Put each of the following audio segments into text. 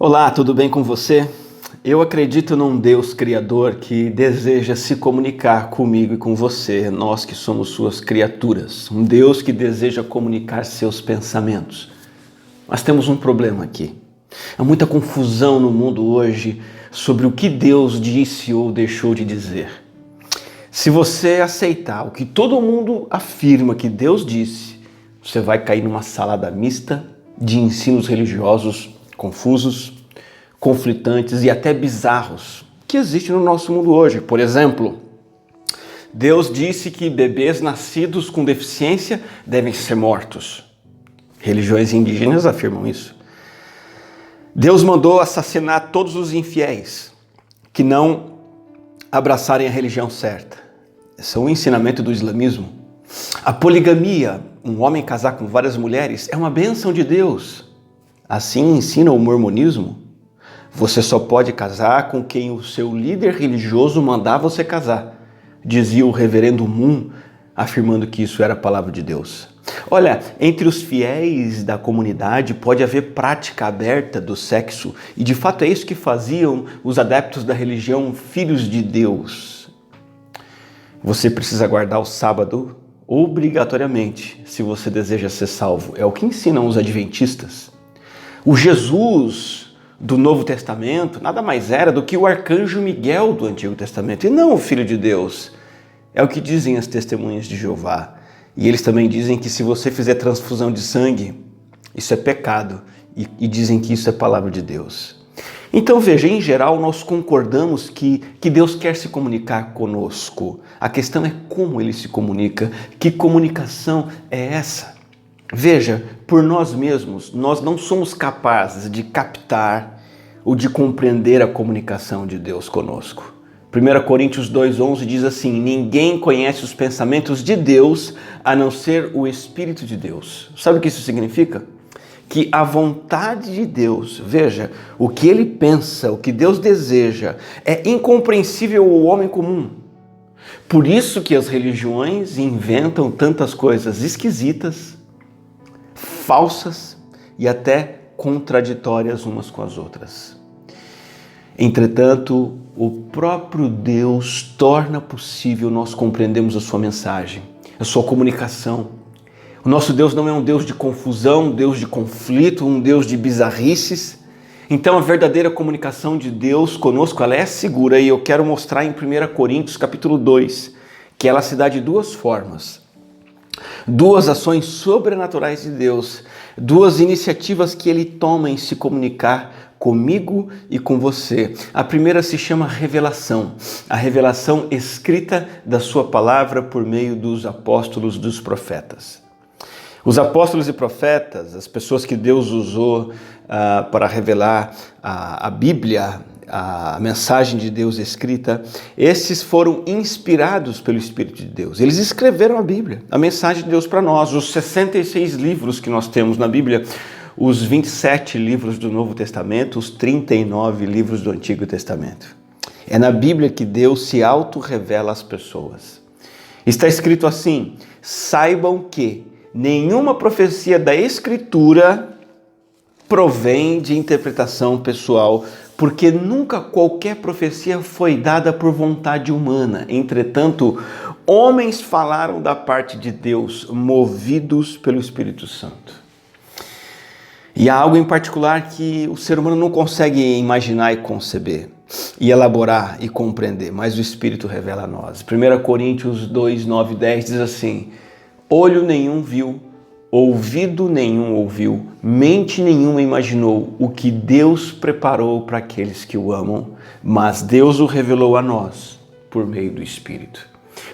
Olá, tudo bem com você? Eu acredito num Deus Criador que deseja se comunicar comigo e com você, nós que somos suas criaturas. Um Deus que deseja comunicar seus pensamentos. Mas temos um problema aqui. Há muita confusão no mundo hoje sobre o que Deus disse ou deixou de dizer. Se você aceitar o que todo mundo afirma que Deus disse, você vai cair numa salada mista de ensinos religiosos confusos, conflitantes e até bizarros que existem no nosso mundo hoje. Por exemplo, Deus disse que bebês nascidos com deficiência devem ser mortos. Religiões indígenas afirmam isso. Deus mandou assassinar todos os infiéis que não abraçarem a religião certa. Esse é um ensinamento do islamismo. A poligamia, um homem casar com várias mulheres, é uma bênção de Deus. Assim ensina o mormonismo. Você só pode casar com quem o seu líder religioso mandar você casar, dizia o reverendo Moon, afirmando que isso era a palavra de Deus. Olha, entre os fiéis da comunidade pode haver prática aberta do sexo, e de fato é isso que faziam os adeptos da religião Filhos de Deus. Você precisa guardar o sábado obrigatoriamente, se você deseja ser salvo. É o que ensinam os adventistas. O Jesus do Novo Testamento nada mais era do que o arcanjo Miguel do Antigo Testamento, e não o Filho de Deus. É o que dizem as testemunhas de Jeová. E eles também dizem que se você fizer transfusão de sangue, isso é pecado, e dizem que isso é palavra de Deus. Então veja, em geral nós concordamos que Deus quer se comunicar conosco. A questão é como Ele se comunica, que comunicação é essa? Veja, por nós mesmos, nós não somos capazes de captar ou de compreender a comunicação de Deus conosco. 1 Coríntios 2,11 diz assim: ninguém conhece os pensamentos de Deus a não ser o Espírito de Deus. Sabe o que isso significa? Que a vontade de Deus, veja, o que Ele pensa, o que Deus deseja, é incompreensível ao homem comum. Por isso que as religiões inventam tantas coisas esquisitas, falsas e até contraditórias umas com as outras. Entretanto, o próprio Deus torna possível nós compreendermos a sua mensagem, a sua comunicação. O nosso Deus não é um Deus de confusão, um Deus de conflito, um Deus de bizarrices. Então a verdadeira comunicação de Deus conosco, ela é segura, e eu quero mostrar em 1 Coríntios capítulo 2, que ela se dá de duas formas. Duas ações sobrenaturais de Deus, duas iniciativas que Ele toma em se comunicar comigo e com você. A primeira se chama revelação, a revelação escrita da sua palavra por meio dos apóstolos, dos profetas. Os apóstolos e profetas, as pessoas que Deus usou para revelar a Bíblia, a mensagem de Deus escrita, esses foram inspirados pelo Espírito de Deus. Eles escreveram a Bíblia, a mensagem de Deus para nós, os 66 livros que nós temos na Bíblia, os 27 livros do Novo Testamento, os 39 livros do Antigo Testamento. É na Bíblia que Deus se auto-revela às pessoas. Está escrito assim: saibam que nenhuma profecia da Escritura provém de interpretação pessoal, porque nunca qualquer profecia foi dada por vontade humana. Entretanto, homens falaram da parte de Deus, movidos pelo Espírito Santo. E há algo em particular que o ser humano não consegue imaginar e conceber, e elaborar e compreender, mas o Espírito revela a nós. 1 Coríntios 2, 9 e 10 diz assim: olho nenhum viu, ouvido nenhum ouviu, mente nenhuma imaginou o que Deus preparou para aqueles que o amam, mas Deus o revelou a nós por meio do Espírito.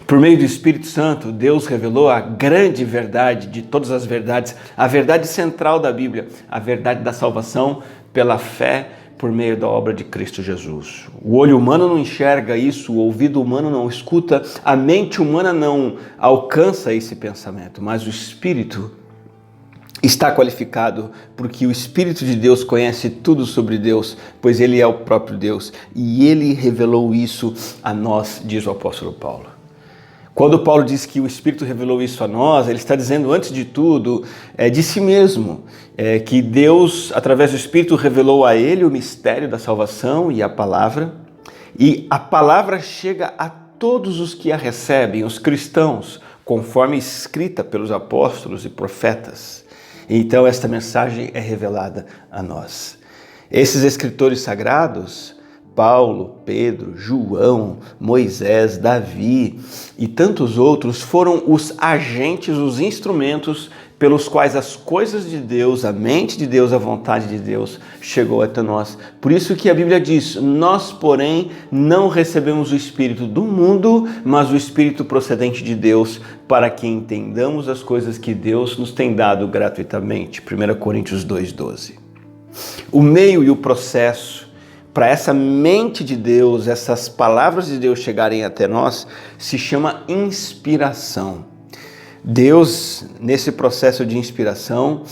Por meio do Espírito Santo, Deus revelou a grande verdade de todas as verdades, a verdade central da Bíblia, a verdade da salvação pela fé por meio da obra de Cristo Jesus. O olho humano não enxerga isso, o ouvido humano não escuta, a mente humana não alcança esse pensamento, mas o Espírito está qualificado, porque o Espírito de Deus conhece tudo sobre Deus, pois Ele é o próprio Deus, e Ele revelou isso a nós, diz o apóstolo Paulo. Quando Paulo diz que o Espírito revelou isso a nós, ele está dizendo, antes de tudo, de si mesmo, que Deus, através do Espírito, revelou a ele o mistério da salvação e a palavra chega a todos os que a recebem, os cristãos, conforme escrita pelos apóstolos e profetas. Então, esta mensagem é revelada a nós. Esses escritores sagrados, Paulo, Pedro, João, Moisés, Davi e tantos outros foram os agentes, os instrumentos pelos quais as coisas de Deus, a mente de Deus, a vontade de Deus chegou até nós. Por isso que a Bíblia diz, nós, porém, não recebemos o Espírito do mundo, mas o Espírito procedente de Deus, para que entendamos as coisas que Deus nos tem dado gratuitamente. 1 Coríntios 2,12. O meio e o processo para essa mente de Deus, essas palavras de Deus chegarem até nós, se chama inspiração. Deus, nesse processo de inspiração,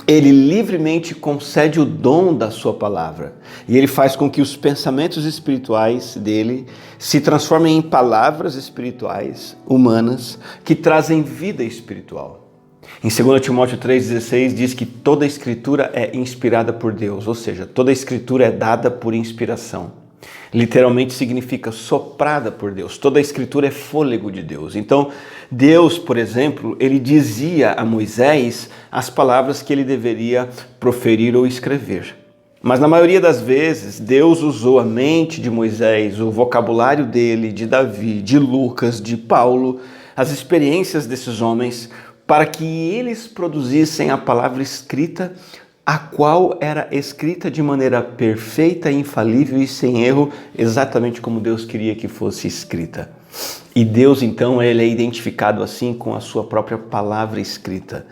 ele livremente concede o dom da sua palavra. E ele faz com que os pensamentos espirituais dele se transformem em palavras espirituais, humanas, que trazem vida espiritual. Em 2 Timóteo 3,16 diz que toda a escritura é inspirada por Deus, ou seja, toda a escritura é dada por inspiração. Literalmente significa soprada por Deus. Toda a escritura é fôlego de Deus. Então, Deus, por exemplo, ele dizia a Moisés as palavras que ele deveria proferir ou escrever. Mas na maioria das vezes, Deus usou a mente de Moisés, o vocabulário dele, de Davi, de Lucas, de Paulo, as experiências desses homens, para que eles produzissem a palavra escrita, a qual era escrita de maneira perfeita, infalível e sem erro, exatamente como Deus queria que fosse escrita. E Deus, então, ele é identificado assim com a sua própria palavra escrita,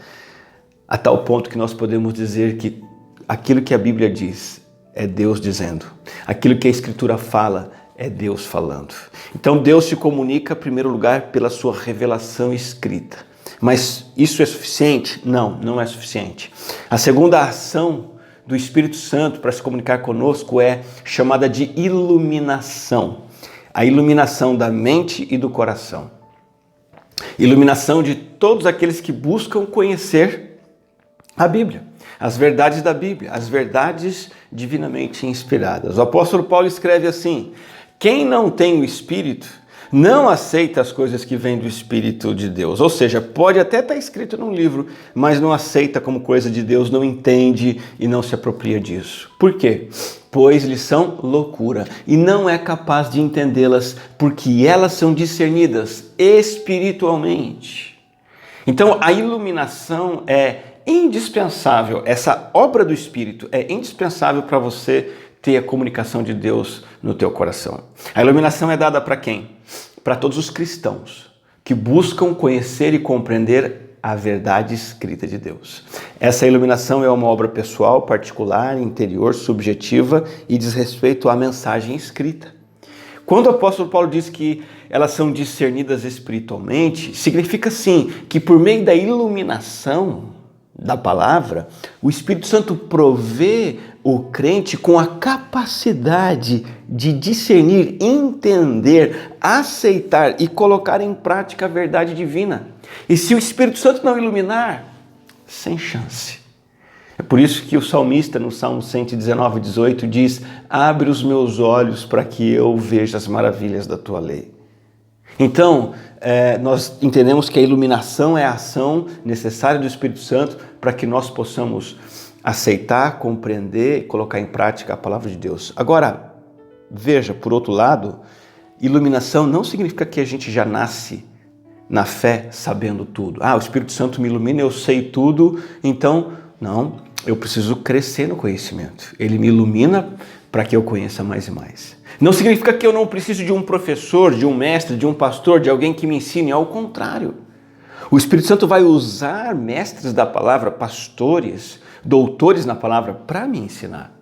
a tal ponto que nós podemos dizer que aquilo que a Bíblia diz é Deus dizendo, aquilo que a Escritura fala é Deus falando. Então Deus se comunica, em primeiro lugar, pela sua revelação escrita. Mas isso é suficiente? Não, não é suficiente. A segunda ação do Espírito Santo para se comunicar conosco é chamada de iluminação. A iluminação da mente e do coração. Iluminação de todos aqueles que buscam conhecer a Bíblia, as verdades da Bíblia, as verdades divinamente inspiradas. O apóstolo Paulo escreve assim: quem não tem o Espírito não aceita as coisas que vêm do Espírito de Deus. Ou seja, pode até estar escrito num livro, mas não aceita como coisa de Deus, não entende e não se apropria disso. Por quê? Pois lhes são loucura e não é capaz de entendê-las, porque elas são discernidas espiritualmente. Então, a iluminação é indispensável, essa obra do Espírito é indispensável para você ter a comunicação de Deus no teu coração. A iluminação é dada para quem? Para todos os cristãos que buscam conhecer e compreender a verdade escrita de Deus. Essa iluminação é uma obra pessoal, particular, interior, subjetiva e diz respeito à mensagem escrita. Quando o apóstolo Paulo diz que elas são discernidas espiritualmente, significa sim que por meio da iluminação da palavra, o Espírito Santo provê o crente com a capacidade de discernir, entender, aceitar e colocar em prática a verdade divina. E se o Espírito Santo não iluminar, sem chance. É por isso que o salmista no Salmo 119:18 diz: abre os meus olhos para que eu veja as maravilhas da tua lei. Então, nós entendemos que a iluminação é a ação necessária do Espírito Santo para que nós possamos aceitar, compreender e colocar em prática a palavra de Deus. Agora, veja, por outro lado, iluminação não significa que a gente já nasce na fé sabendo tudo. O Espírito Santo me ilumina, eu sei tudo, então, não, eu preciso crescer no conhecimento. Ele me ilumina para que eu conheça mais e mais. Não significa que eu não preciso de um professor, de um mestre, de um pastor, de alguém que me ensine, ao contrário. O Espírito Santo vai usar mestres da palavra, pastores, doutores na palavra para me ensinar.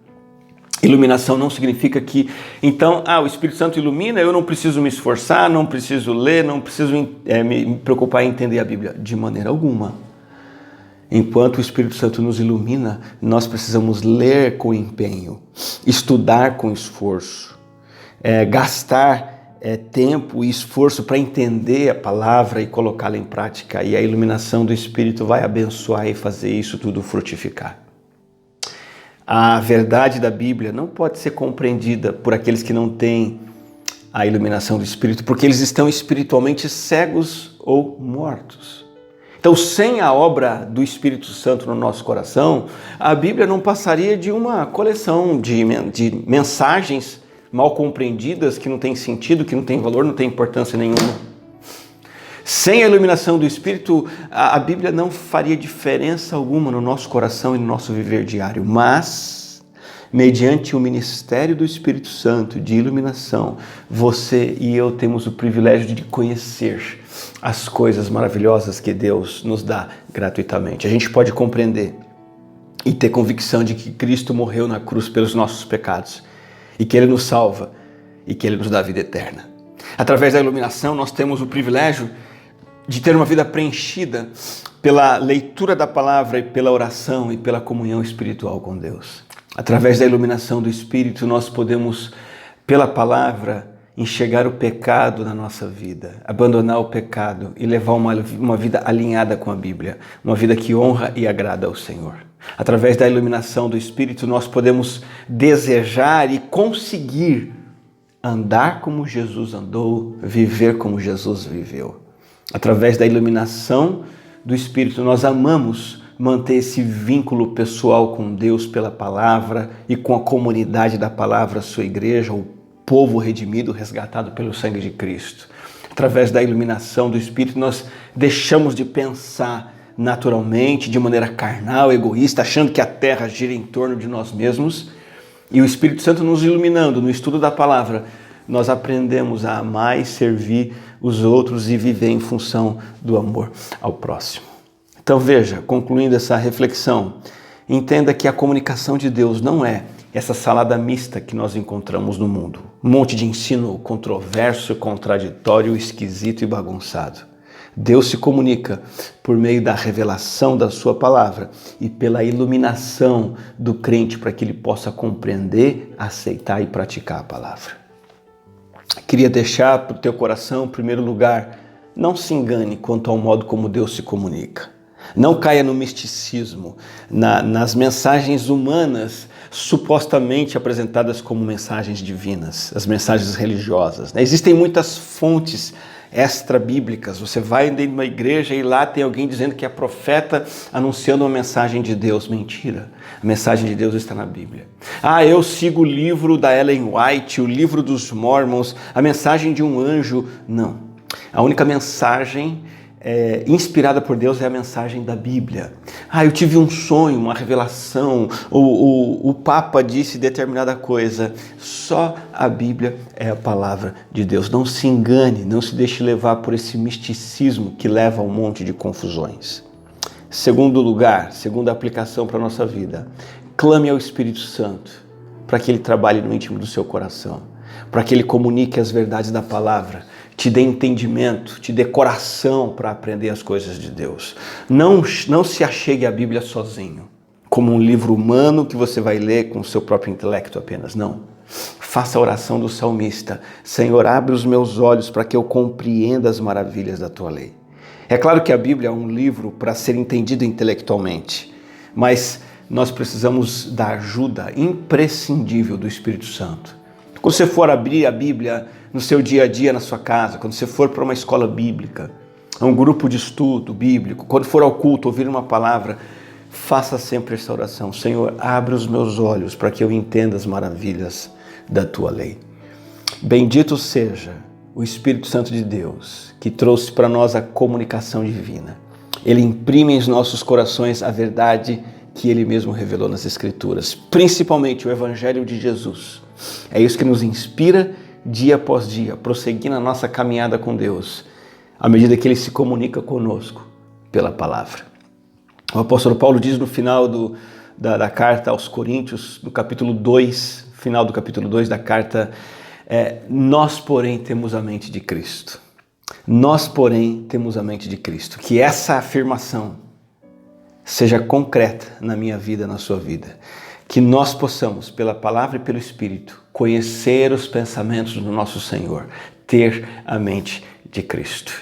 Iluminação não significa que, então, o Espírito Santo ilumina, eu não preciso me esforçar, não preciso ler, não preciso me preocupar em entender a Bíblia. De maneira alguma. Enquanto o Espírito Santo nos ilumina, nós precisamos ler com empenho, estudar com esforço, gastar tempo e esforço para entender a palavra e colocá-la em prática, e a iluminação do Espírito vai abençoar e fazer isso tudo frutificar. A verdade da Bíblia não pode ser compreendida por aqueles que não têm a iluminação do Espírito, porque eles estão espiritualmente cegos ou mortos. Então, sem a obra do Espírito Santo no nosso coração, a Bíblia não passaria de uma coleção de mensagens mal compreendidas, que não tem sentido, que não tem valor, não tem importância nenhuma. Sem a iluminação do Espírito, a Bíblia não faria diferença alguma no nosso coração e no nosso viver diário. Mas, mediante o ministério do Espírito Santo de iluminação, você e eu temos o privilégio de conhecer as coisas maravilhosas que Deus nos dá gratuitamente. A gente pode compreender e ter convicção de que Cristo morreu na cruz pelos nossos pecados, e que Ele nos salva, e que Ele nos dá a vida eterna. Através da iluminação, nós temos o privilégio de ter uma vida preenchida pela leitura da palavra e pela oração e pela comunhão espiritual com Deus. Através da iluminação do Espírito, nós podemos, pela palavra, enxergar o pecado na nossa vida, abandonar o pecado e levar uma vida alinhada com a Bíblia, uma vida que honra e agrada ao Senhor. Através da iluminação do Espírito, nós podemos desejar e conseguir andar como Jesus andou, viver como Jesus viveu. Através da iluminação do Espírito, nós amamos manter esse vínculo pessoal com Deus pela palavra e com a comunidade da palavra, a sua igreja, o povo redimido, resgatado pelo sangue de Cristo. Através da iluminação do Espírito, nós deixamos de pensar naturalmente, de maneira carnal, egoísta, achando que a terra gira em torno de nós mesmos, e o Espírito Santo nos iluminando no estudo da palavra, nós aprendemos a amar e servir os outros e viver em função do amor ao próximo. Então veja, concluindo essa reflexão, entenda que a comunicação de Deus não é essa salada mista que nós encontramos no mundo. Um monte de ensino controverso, contraditório, esquisito e bagunçado. Deus se comunica por meio da revelação da sua palavra e pela iluminação do crente para que ele possa compreender, aceitar e praticar a palavra. Queria deixar para o teu coração, em primeiro lugar, não se engane quanto ao modo como Deus se comunica. Não caia no misticismo, nas mensagens humanas supostamente apresentadas como mensagens divinas, as mensagens religiosas. Existem muitas fontes extra-bíblicas. Você vai dentro de uma igreja e lá tem alguém dizendo que é profeta anunciando uma mensagem de Deus. Mentira. A mensagem de Deus está na Bíblia. Eu sigo o livro da Ellen White, o livro dos Mormons, a mensagem de um anjo. Não. A única mensagem inspirada por Deus é a mensagem da Bíblia. Eu tive um sonho, uma revelação, o Papa disse determinada coisa. Só a Bíblia é a palavra de Deus. Não se engane, não se deixe levar por esse misticismo que leva a um monte de confusões. Segundo lugar, segunda aplicação para a nossa vida, clame ao Espírito Santo para que Ele trabalhe no íntimo do seu coração, para que Ele comunique as verdades da palavra, te dê entendimento, te dê coração para aprender as coisas de Deus. Não se achegue à Bíblia sozinho, como um livro humano que você vai ler com o seu próprio intelecto apenas. Não. Faça a oração do salmista. Senhor, abre os meus olhos para que eu compreenda as maravilhas da tua lei. É claro que a Bíblia é um livro para ser entendido intelectualmente, mas nós precisamos da ajuda imprescindível do Espírito Santo. Quando você for abrir a Bíblia no seu dia a dia, na sua casa, quando você for para uma escola bíblica, a um grupo de estudo bíblico, quando for ao culto, ouvir uma palavra, faça sempre essa oração. Senhor, abre os meus olhos para que eu entenda as maravilhas da tua lei. Bendito seja o Espírito Santo de Deus, que trouxe para nós a comunicação divina. Ele imprime em nossos corações a verdade que Ele mesmo revelou nas Escrituras, principalmente o Evangelho de Jesus. É isso que nos inspira dia após dia, prosseguir na nossa caminhada com Deus, à medida que Ele se comunica conosco pela palavra. O apóstolo Paulo diz no final da carta aos Coríntios, no capítulo 2, final do capítulo 2 da carta, nós, porém, temos a mente de Cristo. Nós, porém, temos a mente de Cristo. Que essa afirmação seja concreta na minha vida, na sua vida. Que nós possamos, pela palavra e pelo Espírito, conhecer os pensamentos do nosso Senhor, ter a mente de Cristo.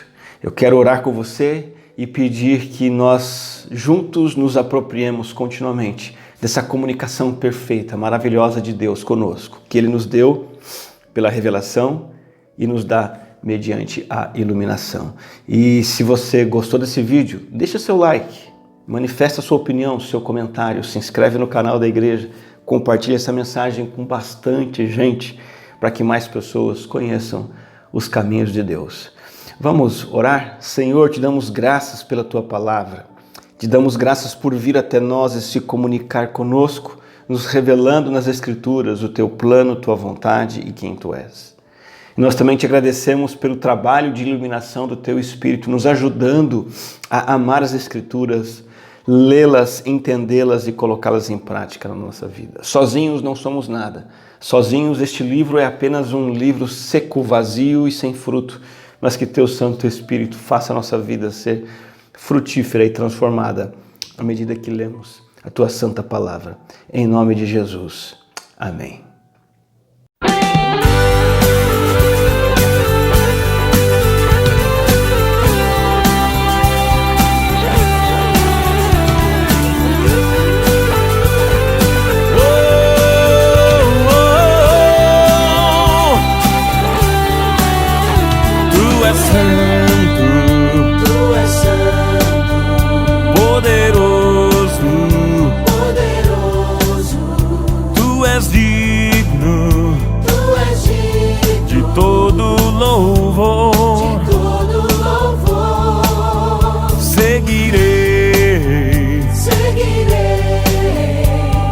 Eu quero orar com você e pedir que nós juntos nos apropriemos continuamente dessa comunicação perfeita, maravilhosa de Deus conosco, que Ele nos deu pela revelação e nos dá mediante a iluminação. E se você gostou desse vídeo, deixa seu like, manifesta sua opinião, seu comentário, se inscreve no canal da igreja, compartilha essa mensagem com bastante gente para que mais pessoas conheçam os caminhos de Deus. Vamos orar? Senhor, te damos graças pela tua palavra. Te damos graças por vir até nós e se comunicar conosco, nos revelando nas Escrituras o teu plano, tua vontade e quem tu és. E nós também te agradecemos pelo trabalho de iluminação do teu Espírito, nos ajudando a amar as Escrituras, lê-las, entendê-las e colocá-las em prática na nossa vida. Sozinhos não somos nada. Sozinhos este livro é apenas um livro seco, vazio e sem fruto, mas que teu Santo Espírito faça a nossa vida ser frutífera e transformada à medida que lemos a tua santa palavra. Em nome de Jesus. Amém.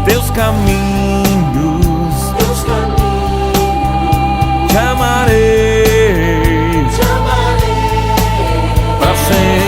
Teus caminhos, te amarei, pra sempre.